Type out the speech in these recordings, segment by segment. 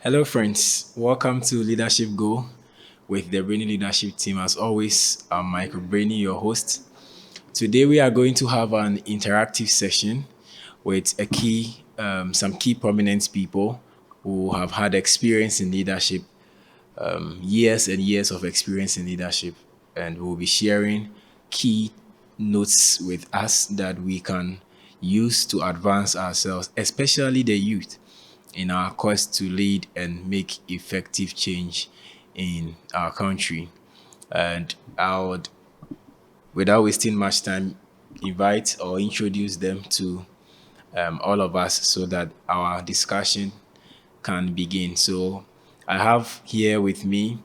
Hello, friends. Welcome to Leadership Go with the Brainy Leadership Team. As always, I'm Michael Brainy, your host. Today, we are going to have an interactive session with some key prominent people who have had experience in leadership, years and years of experience in leadership, and we'll be sharing key notes with us that we can use to advance ourselves, especially the youth in our quest to lead and make effective change in our country. And I would, without wasting much time, invite or introduce them to all of us so that our discussion can begin. So I have here with me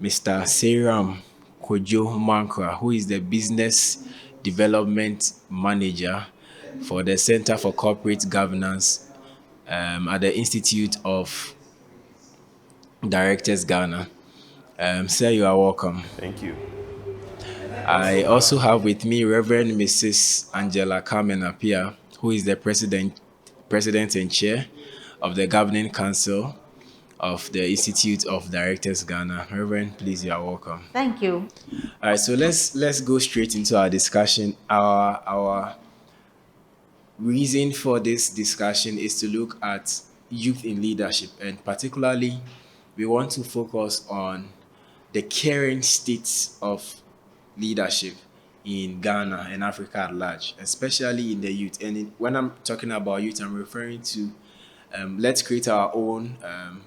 Mr. Seram Kojo Mankra, who is the Business Development Manager for the Center for Corporate Governance at the Institute of Directors Ghana. Sir, you are welcome. Thank you. I also have with me Reverend Mrs. Angela Carmen Apia, who is the President and Chair of the Governing Council of the Institute of Directors Ghana. Reverend, please, you are welcome. Thank you. All right, so let's go straight into our discussion. Our reason for this discussion is to look at youth in leadership, and particularly, we want to focus on the current state of leadership in Ghana and Africa at large, especially in the youth. And when I'm talking about youth, I'm referring to let's create our own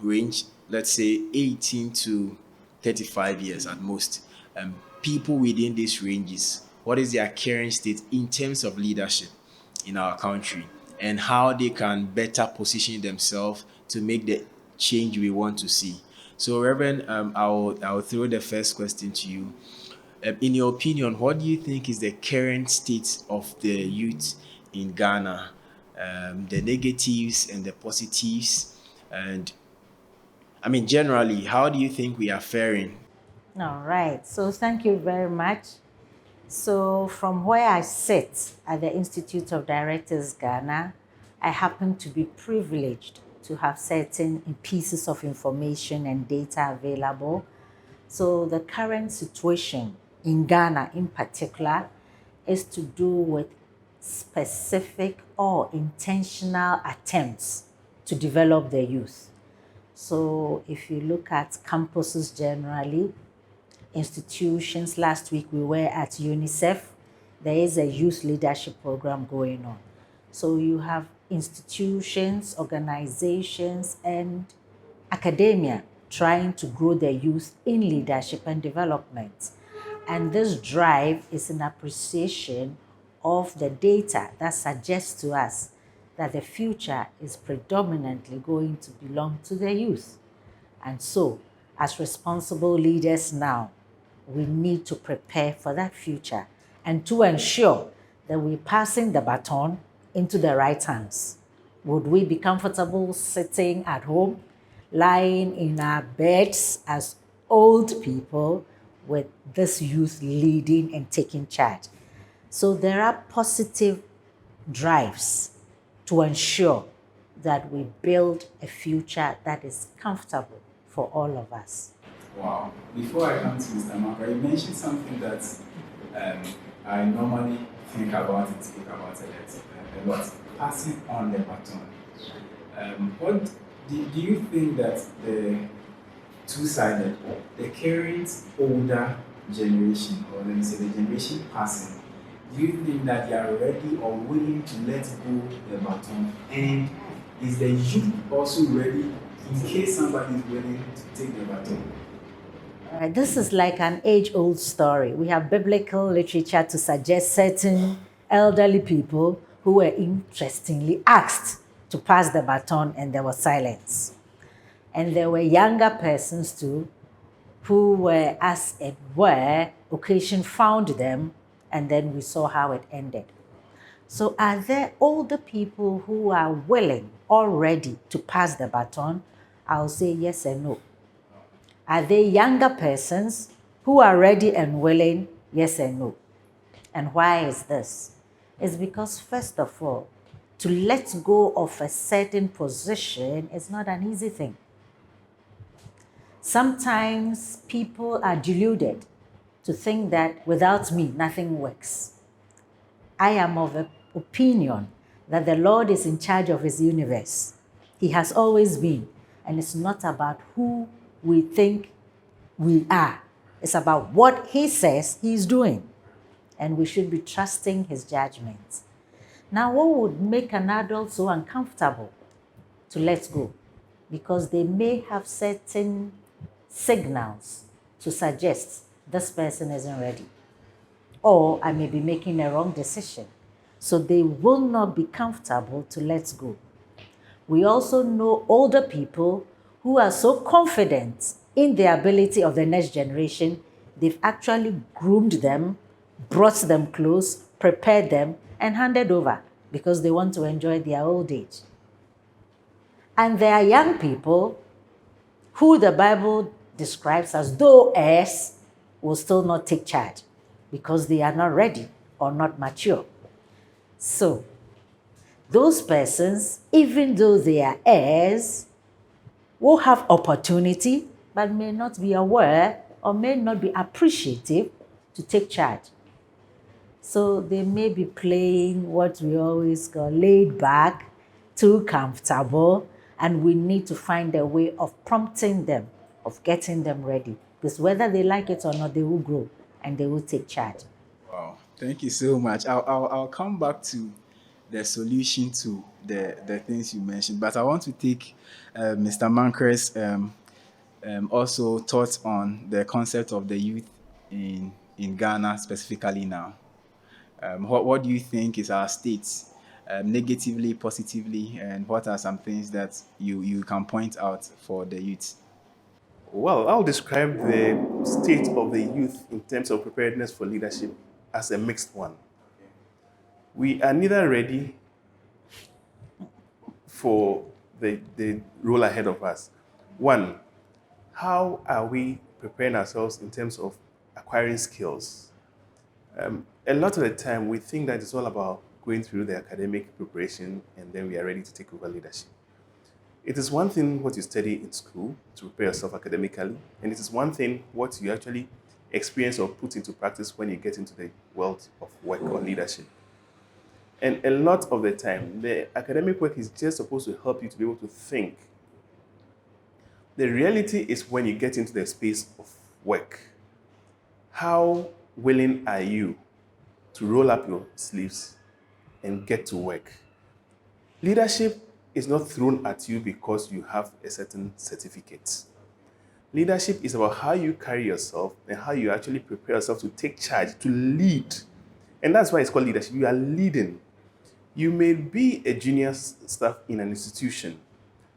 range, let's say 18 to 35 years at most. People within these ranges, what is their current state in terms of leadership in our country and how they can better position themselves to make the change we want to see. So, Reverend, I'll throw the first question to you. In your opinion, what do you think is the current state of the youth in Ghana? The negatives and the positives, and I mean, generally, how do you think we are faring? All right. So thank you very much. So from where I sit at the Institute of Directors Ghana, I happen to be privileged to have certain pieces of information and data available. So the current situation in Ghana in particular is to do with specific or intentional attempts to develop the youth. So if you look at campuses generally, institutions, last week we were at UNICEF, there is a youth leadership program going on. So you have institutions, organizations, and academia trying to grow their youth in leadership and development. And this drive is an appreciation of the data that suggests to us that the future is predominantly going to belong to the youth. And so, as responsible leaders now, we need to prepare for that future and to ensure that we're passing the baton into the right hands. Would we be comfortable sitting at home, lying in our beds as old people with this youth leading and taking charge? So there are positive drives to ensure that we build a future that is comfortable for all of us. Wow. Before I come to Mr. Maka, you mentioned something that um, I normally think about and speak about a lot, passing on the baton. What do you think that the two-sided, the current older generation, or let me say the generation passing, do you think that they are ready or willing to let go the baton? And is the youth also ready in case somebody is willing to take the baton? This is like an age-old story. We have biblical literature to suggest certain elderly people who were interestingly asked to pass the baton and there was silence. And there were younger persons too who were, as it were, occasion found them, and then we saw how it ended. So are there older people who are willing already to pass the baton? I'll say yes and no. Are they younger persons who are ready and willing? Yes and no. And why is this? It's because, first of all, to let go of a certain position is not an easy thing. Sometimes people are deluded to think that without me, nothing works. I am of the opinion that the Lord is in charge of his universe. He has always been. And it's not about who we think we are. It's about what he says he's doing. And we should be trusting his judgment. Now, what would make an adult so uncomfortable to let go? Because they may have certain signals to suggest this person isn't ready, or I may be making a wrong decision. So they will not be comfortable to let go. We also know older people who are so confident in the ability of the next generation, they've actually groomed them, brought them close, prepared them, and handed over because they want to enjoy their old age. And there are young people who the Bible describes as though heirs will still not take charge because they are not ready or not mature. So, those persons, even though they are heirs, will have opportunity but may not be aware or may not be appreciative to take charge. So they may be playing what we always call laid back, too comfortable, and we need to find a way of prompting them, of getting them ready. Because whether they like it or not, they will grow and they will take charge. Wow, thank you so much. I'll come back to the solution to the things you mentioned, but I want to take Mr. Mankre's also thoughts on the concept of the youth in Ghana specifically now. What do you think is our state, negatively, positively, and what are some things that you can point out for the youth? Well, I'll describe the state of the youth in terms of preparedness for leadership as a mixed one. We are neither ready for the role ahead of us. One, how are we preparing ourselves in terms of acquiring skills? A lot of the time, we think that it's all about going through the academic preparation and then we are ready to take over leadership. It is one thing what you study in school to prepare yourself academically, and it is one thing what you actually experience or put into practice when you get into the world of work or leadership. And a lot of the time, the academic work is just supposed to help you to be able to think. The reality is when you get into the space of work, how willing are you to roll up your sleeves and get to work? Leadership is not thrown at you because you have a certain certificate. Leadership is about how you carry yourself and how you actually prepare yourself to take charge, to lead. And that's why it's called leadership. You are leading. You may be a junior staff in an institution.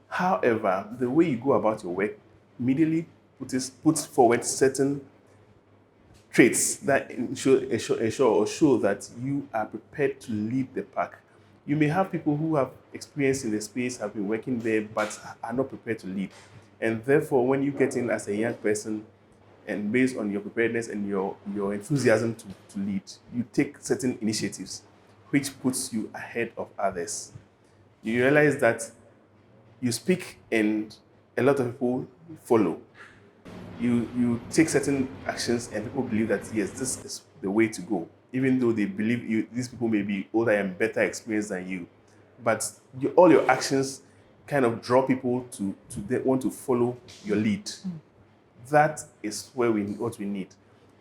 However, the way you go about your work immediately puts forward certain traits that show that you are prepared to lead the pack. You may have people who have experience in the space, have been working there, but are not prepared to lead. And therefore, when you get in as a young person, and based on your preparedness and your enthusiasm to lead, you take certain initiatives, which puts you ahead of others. You realize that you speak and a lot of people follow. You take certain actions and people believe that yes, this is the way to go, even though they believe these people may be older and better experienced than you, but all your actions kind of draw people to they want to follow your lead. That is what we need.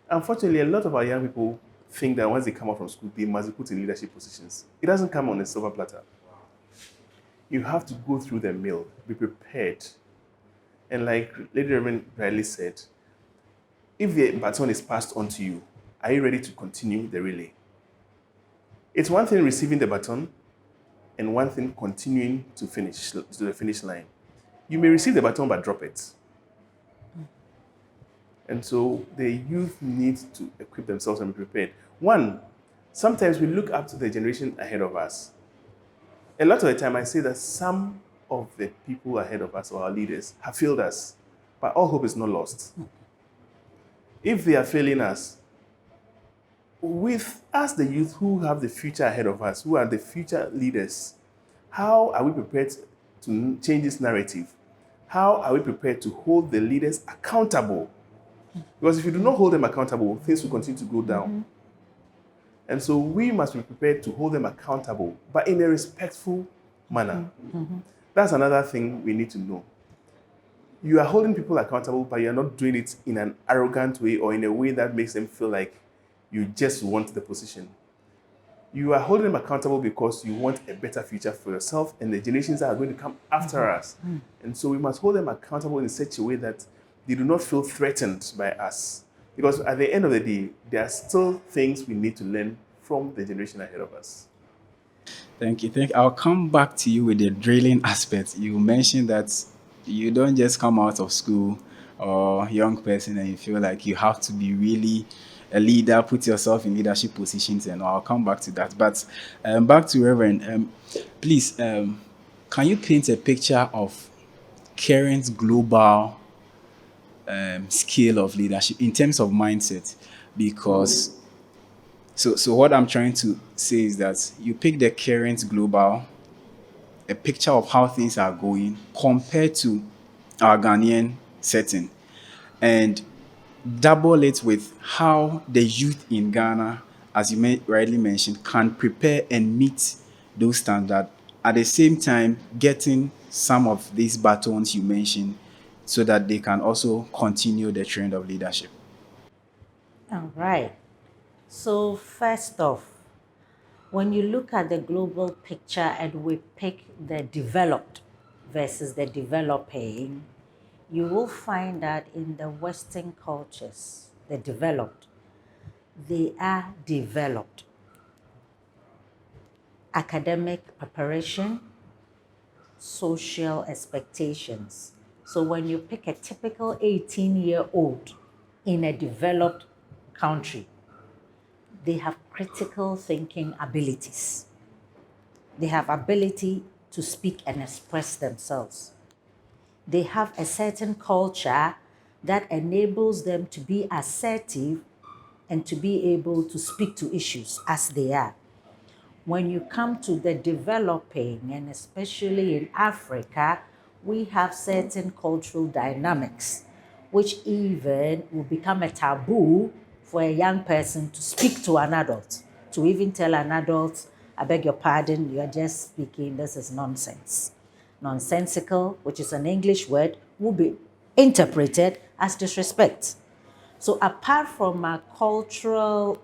Unfortunately, a lot of our young people think that once they come out from school, they must be put in leadership positions. It doesn't come on a silver platter. You have to go through the mill, be prepared. And like Lady Reverend rightly said, if the baton is passed on to you, are you ready to continue the relay? It's one thing receiving the baton and one thing continuing to the finish line. You may receive the baton but drop it. And so the youth need to equip themselves and be prepared. One, sometimes we look up to the generation ahead of us. A lot of the time I say that some of the people ahead of us or our leaders have failed us, but all hope is not lost. If they are failing us, with us, the youth who have the future ahead of us, who are the future leaders, how are we prepared to change this narrative? How are we prepared to hold the leaders accountable? Because if you do not hold them accountable, things will continue to go down. And so we must be prepared to hold them accountable, but in a respectful manner. That's another thing we need to know. You are holding people accountable, but you're not doing it in an arrogant way or in a way that makes them feel like you just want the position. You are holding them accountable because you want a better future for yourself and the generations that are going to come after us. And so we must hold them accountable in such a way that they do not feel threatened by us. Because at the end of the day, there are still things we need to learn from the generation ahead of us. Thank you. I'll come back to you with the drilling aspect. You mentioned that you don't just come out of school or young person and you feel like you have to be really a leader, put yourself in leadership positions, and I'll come back to that. But back to Reverend, please, can you paint a picture of current global scale of leadership in terms of mindset? Because so what I'm trying to say is that you pick the current global a picture of how things are going compared to our Ghanaian setting and double it with how the youth in Ghana, as you rightly mentioned, can prepare and meet those standards at the same time getting some of these batons you mentioned so that they can also continue the trend of leadership. All right. So, first off, when you look at the global picture and we pick the developed versus the developing, you will find that in the Western cultures, the developed, they are developed. Academic preparation, social expectations. So when you pick a typical 18-year-old in a developed country, they have critical thinking abilities. They have ability to speak and express themselves. They have a certain culture that enables them to be assertive and to be able to speak to issues as they are. When you come to the developing, and especially in Africa, we have certain cultural dynamics, which even will become a taboo for a young person to speak to an adult, to even tell an adult, I beg your pardon, you are just speaking, this is nonsense. Nonsensical, which is an English word, will be interpreted as disrespect. So apart from our cultural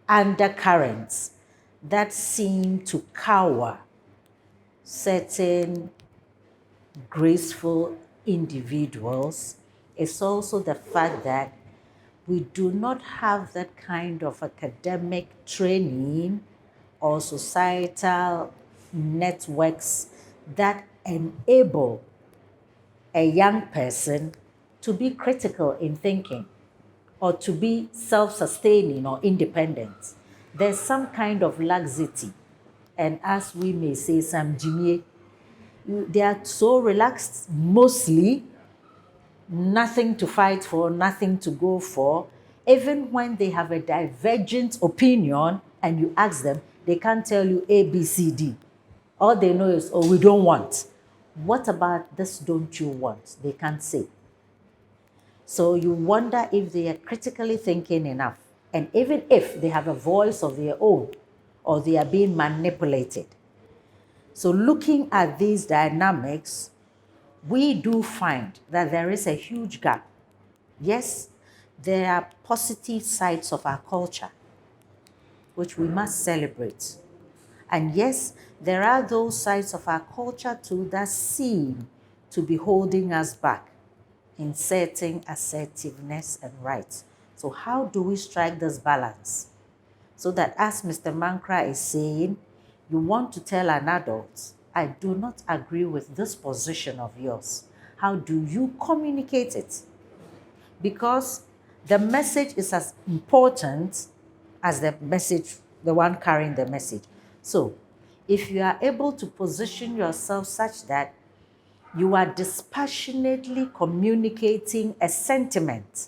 undercurrents that seem to cower certain graceful individuals, it's also the fact that we do not have that kind of academic training or societal networks that enable a young person to be critical in thinking or to be self-sustaining or independent. There's some kind of laxity, and as we may say, some Jimmy, they are so relaxed, mostly nothing to fight for, nothing to go for. Even when they have a divergent opinion and you ask them, they can't tell you A, B, C, D. All they know is, oh, we don't want. What about this don't you want? They can't say. So you wonder if they are critically thinking enough. And even if they have a voice of their own or they are being manipulated. So looking at these dynamics, we do find that there is a huge gap. Yes, there are positive sides of our culture, which we must celebrate. And yes, there are those sides of our culture too that seem to be holding us back, inserting assertiveness and rights. So how do we strike this balance? So that as Mr. Mankra is saying, you want to tell an adult, I do not agree with this position of yours. How do you communicate it? Because the message is as important as the message, the one carrying the message. So if you are able to position yourself such that you are dispassionately communicating a sentiment,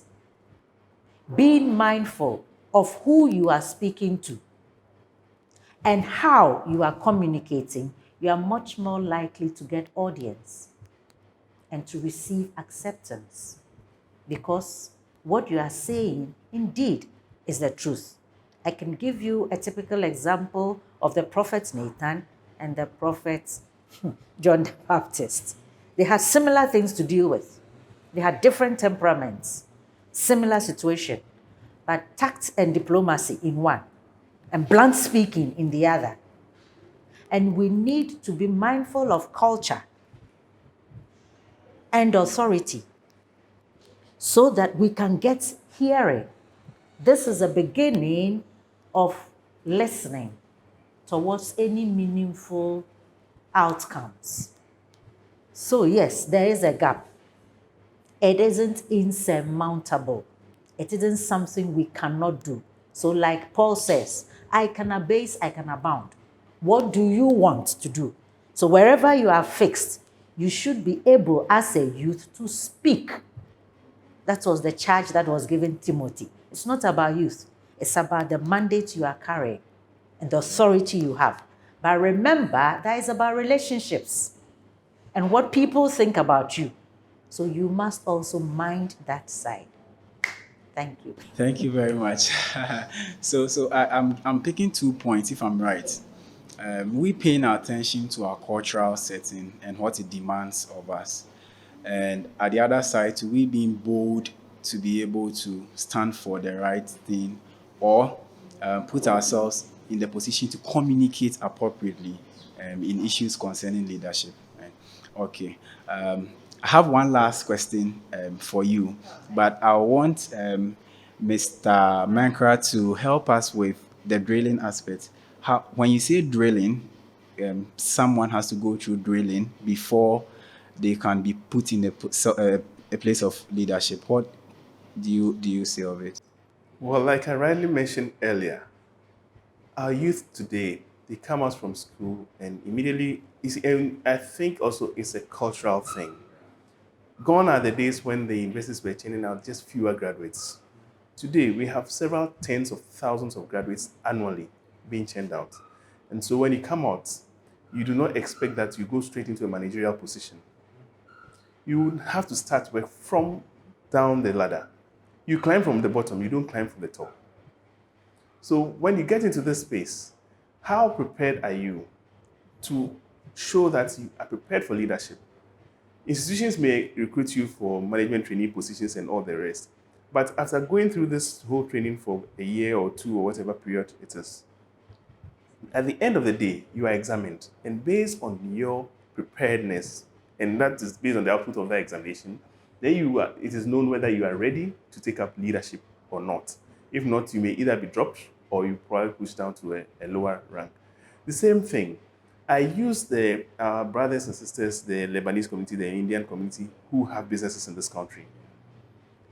being mindful of who you are speaking to and how you are communicating, you are much more likely to get audience. and to receive acceptance, because what you are saying indeed is the truth. I can give you a typical example of the prophet Nathan and the prophet John the Baptist. They had similar things to deal with. They had different temperaments, similar situation, but tact and diplomacy in one, and blunt speaking in the other. And we need to be mindful of culture and authority so that we can get hearing. This is a beginning of listening towards any meaningful outcomes. So, yes, there is a gap. It isn't insurmountable. It isn't something we cannot do. So, like Paul says, I can abase, I can abound. What do you want to do? So, wherever you are fixed, you should be able, as a youth, to speak. That was the charge that was given Timothy. It's not about youth, it's about the mandate you are carrying and the authority you have. But remember, that is about relationships and what people think about you. So you must also mind that side. Thank you. Thank you very much. I'm picking 2 points if I'm right. We paying attention to our cultural setting and what it demands of us. And at the other side, we being bold to be able to stand for the right thing or put ourselves in the position to communicate appropriately in issues concerning leadership. Right? Okay. I have one last question for you, but I want Mr. Mankara to help us with the drilling aspect. How, when you say drilling, someone has to go through drilling before they can be put in a place of leadership. What do you say of it? Well, like I rightly mentioned earlier, our youth today, they come out from school and immediately, and I think also it's a cultural thing. Gone are the days when the universities were churning out just fewer graduates. Today, we have several tens of thousands of graduates annually being churned out. And so when you come out, you do not expect that you go straight into a managerial position. You would have to start work from down the ladder. You climb from the bottom, you don't climb from the top. So when you get into this space, how prepared are you to show that you are prepared for leadership? Institutions may recruit you for management trainee positions and all the rest. But after going through this whole training for a year or two or whatever period it is, at the end of the day, you are examined. And based on your preparedness, and that is based on the output of that examination, then it is known whether you are ready to take up leadership or not. If not, you may either be dropped or you probably pushed down to a lower rank. The same thing. I use the brothers and sisters, the Lebanese community, the Indian community, who have businesses in this country.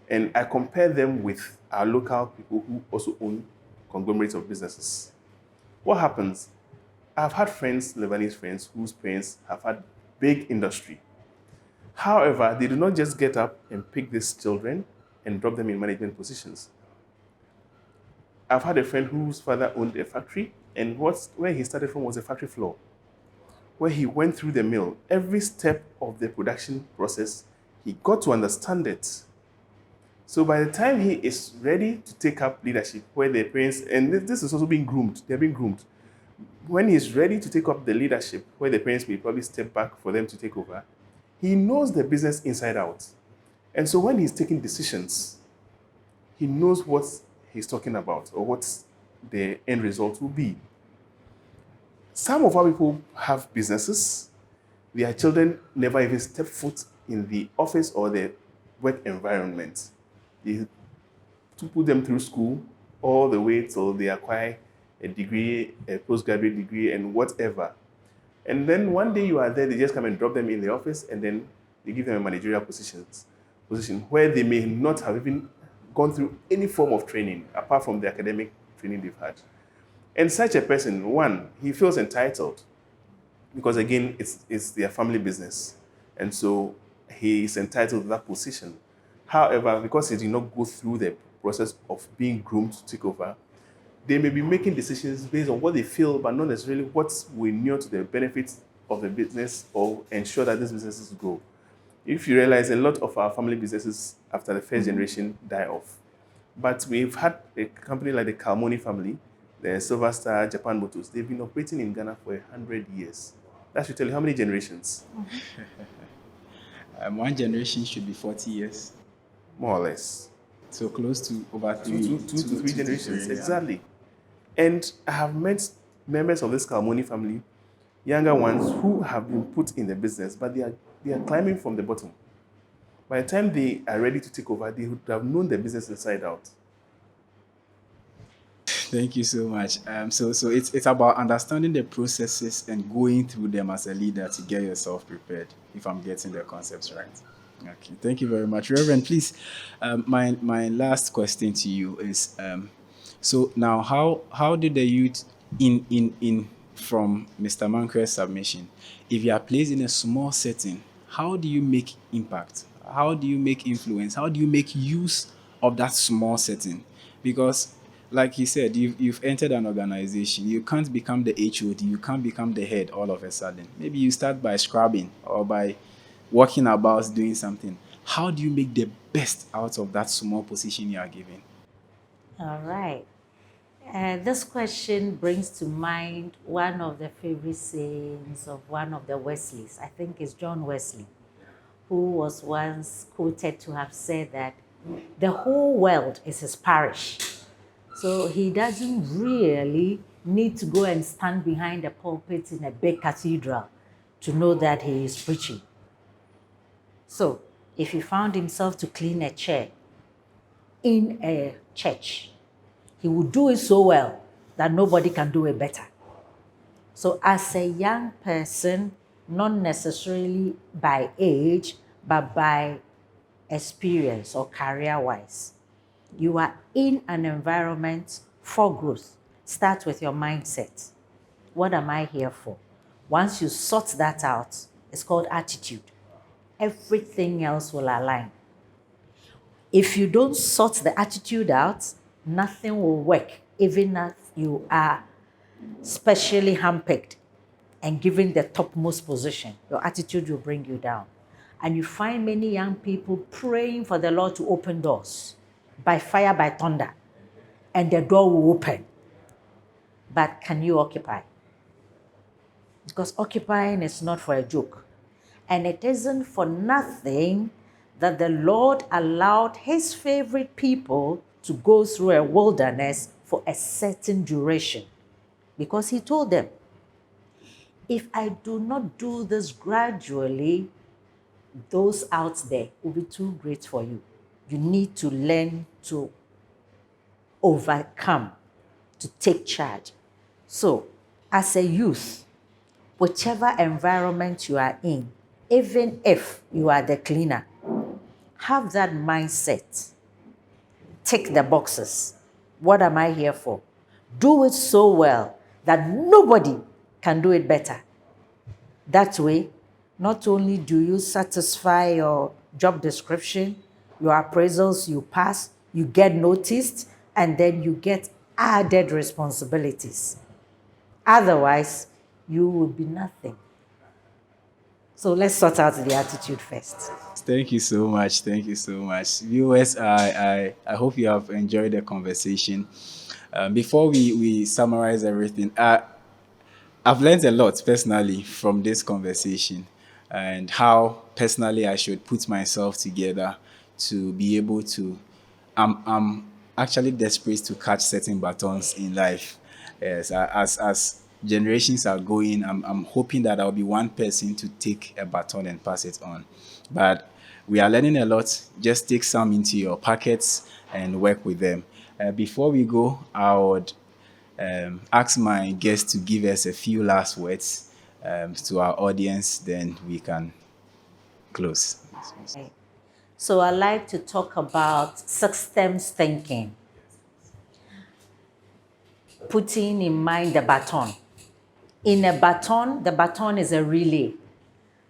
And I compare them with our local people who also own conglomerates of businesses. What happens? I've had friends, Lebanese friends, whose parents have had big industry. However, they do not just get up and pick these children and drop them in management positions. I've had a friend whose father owned a factory, and where he started from was a factory floor, where he went through the mill. Every step of the production process, he got to understand it. So by the time he is ready to take up leadership, where the parents, and this is also being groomed, they're being groomed. When he's ready to take up the leadership, where the parents may probably step back for them to take over, he knows the business inside out. And so when he's taking decisions, he knows what he's talking about or what the end result will be. Some of our people have businesses. Their children never even step foot in the office or the work environment. They to put them through school all the way till they acquire a degree, a postgraduate degree, and whatever. And then one day you are there, they just come and drop them in the office, and then they give them a managerial position where they may not have even gone through any form of training apart from the academic training they've had. And such a person, one, he feels entitled because again, it's their family business. And so he is entitled to that position. However, because he did not go through the process of being groomed to take over, they may be making decisions based on what they feel, but not necessarily what will inure to the benefits of the business or ensure that these businesses grow. If you realize, a lot of our family businesses after the first generation die off. But we've had a company like the Kalmoni family, the Silver Star, Japan Motors. They've been operating in Ghana for 100 years. That should tell you how many generations, One generation should be 40 years. more or less. So close to over Two to three generations, yeah. exactly. And I have met members of this Kalmoni family, younger ones who have been put in the business, but they are climbing from the bottom. By the time they are ready to take over, they would have known the business inside out. Thank you so much. So it's about understanding the processes and going through them as a leader to get yourself prepared. If I'm getting the concepts right. Okay. Thank you very much, Reverend. Please, my last question to you is, so now how did the youth in from Mr. Mankre's submission, if you are placed in a small setting, how do you make impact? How do you make influence? How do you make use of that small setting? Because, like he said, you've entered an organization. You can't become the HOD. You can't become the head all of a sudden. Maybe you start by scrubbing or by walking about doing something. How do you make the best out of that small position you are given? All right. This question brings to mind one of the favorite sayings of one of the Wesleys. I think it's John Wesley, who was once quoted to have said that the whole world is his parish. So he doesn't really need to go and stand behind a pulpit in a big cathedral to know that he is preaching. So if he found himself to clean a chair in a church, he would do it so well that nobody can do it better. So as a young person, not necessarily by age, but by experience or career-wise, you are in an environment for growth. Start with your mindset. What am I here for? Once you sort that out, it's called attitude. Everything else will align. If you don't sort the attitude out, nothing will work, even if you are specially handpicked and given the topmost position. Your attitude will bring you down. And you find many young people praying for the Lord to open doors by fire, by thunder, and the door will open. But can you occupy? Because occupying is not for a joke. And it isn't for nothing that the Lord allowed his favorite people to go through a wilderness for a certain duration. Because he told them, if I do not do this gradually, those out there will be too great for you. You need to learn to overcome, to take charge. So, as a youth, whichever environment you are in, even if you are the cleaner, have that mindset. Tick the boxes. What am I here for? Do it so well that nobody can do it better. That way, not only do you satisfy your job description, your appraisals you pass, you get noticed, and then you get added responsibilities. Otherwise, you will be nothing. So let's sort out the attitude first. Thank you so much. Thank you so much. Viewers, I hope you have enjoyed the conversation. Before we summarize everything, I've learned a lot personally from this conversation and how personally I should put myself together to be able to. I'm actually desperate to catch certain batons in life. Yes, as generations are going, I'm hoping that I'll be one person to take a baton and pass it on. But we are learning a lot. Just take some into your pockets and work with them. Before we go, I would ask my guest to give us a few last words to our audience, then we can close. Okay. So I like to talk about systems thinking. Putting in mind the baton. In a baton, the baton is a relay,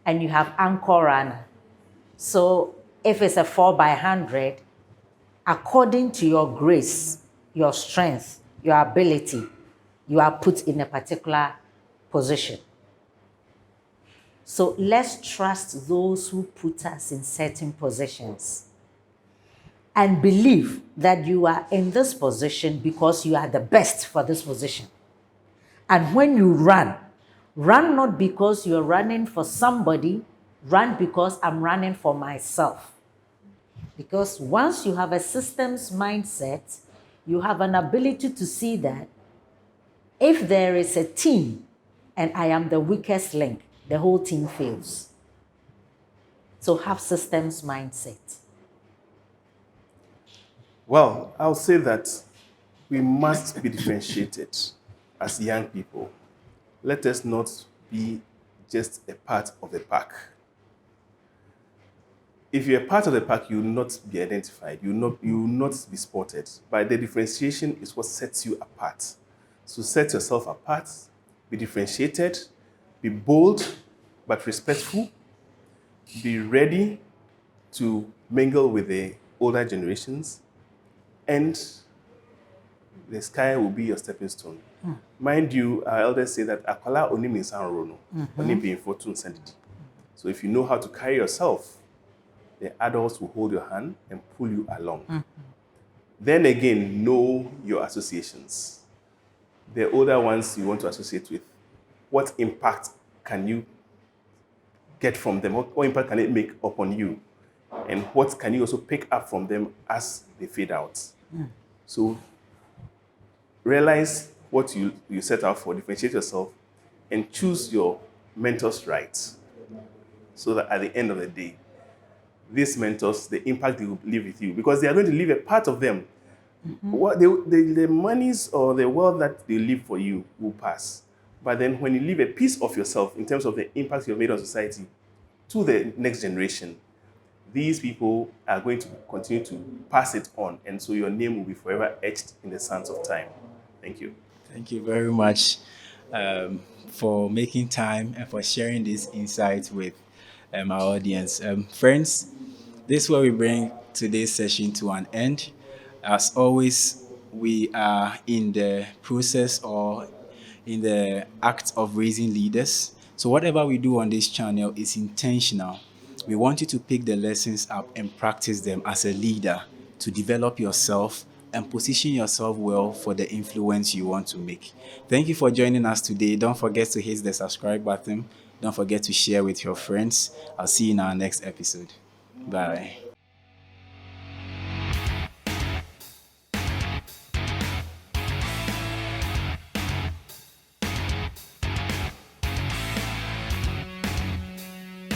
and you have anchor runner. So if it's a 4x100, according to your grace, your strength, your ability, you are put in a particular position. So let's trust those who put us in certain positions and believe that you are in this position because you are the best for this position. And when you run, run not because you're running for somebody, run because I'm running for myself. Because once you have a systems mindset, you have an ability to see that if there is a team and I am the weakest link, the whole team fails. So have systems mindset. Well, I'll say that we must be differentiated as young people. Let us not be just a part of the pack. If you're a part of the pack, you will not be identified. You will not be spotted. But the differentiation is what sets you apart. So set yourself apart, be differentiated, be bold but respectful, be ready to mingle with the older generations, and the sky will be your stepping stone. Mind you, our elders say that akwala onim ni sanrono, onim being fortune sendidi. So if you know how to carry yourself, the adults will hold your hand and pull you along. Then again, know your associations. The older ones you want to associate with, what impact can you get from them? What impact can it make upon you? And what can you also pick up from them as they fade out? So realize what you set out for, differentiate yourself, and choose your mentors right. So that at the end of the day, these mentors, the impact they will leave with you, because they are going to leave a part of them. What the monies or the wealth that they leave for you will pass. But then when you leave a piece of yourself in terms of the impact you've made on society to the next generation, these people are going to continue to pass it on. And so your name will be forever etched in the sands of time. Thank you. Thank you very much for making time and for sharing these insights with our audience. Friends, this is where we bring today's session to an end. As always, we are in the process or in the act of raising leaders. So whatever we do on this channel is intentional. We want you to pick the lessons up and practice them as a leader to develop yourself and position yourself well for the influence you want to make. Thank you for joining us today. Don't forget to hit the subscribe button. Don't forget to share with your friends. I'll see you in our next episode. Bye.